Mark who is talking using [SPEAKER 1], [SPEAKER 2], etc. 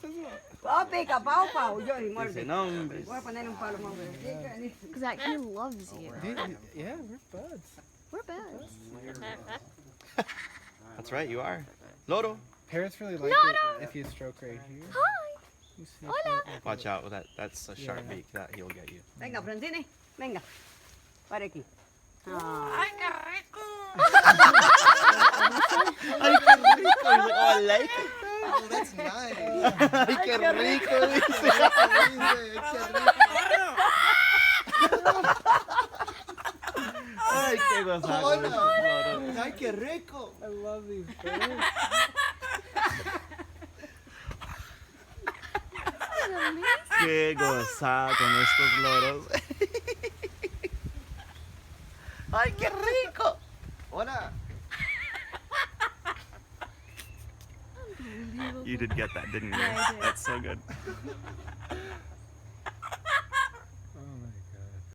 [SPEAKER 1] venga. Oh, pica, pau, pau. Yo, y muerde.
[SPEAKER 2] nombres.
[SPEAKER 1] Voy a ponerle un palo más.
[SPEAKER 3] Zach, he loves you.
[SPEAKER 4] Yeah, we're buds.
[SPEAKER 3] We're buds.
[SPEAKER 2] That's right, you are. Loro.
[SPEAKER 4] Parrots really like it if you stroke right here.
[SPEAKER 3] Hi.
[SPEAKER 4] You sniff
[SPEAKER 3] Hola.
[SPEAKER 4] it.
[SPEAKER 2] Watch out, that's a sharp beak that he'll get you.
[SPEAKER 1] Venga, Francine, venga. Para aquí. Ay, qué rico.
[SPEAKER 2] Ay, qué rico. He's like, oh, I like it.
[SPEAKER 4] Oh, that's nice.
[SPEAKER 2] Ay, qué rico. Dice. Ay, qué gozado.
[SPEAKER 4] Ay, qué rico. I love these birds.
[SPEAKER 2] Qué gozada con estos loros. Ay, qué rico. Hola. You did get that, didn't you?
[SPEAKER 3] Yeah, I did.
[SPEAKER 2] That's so good.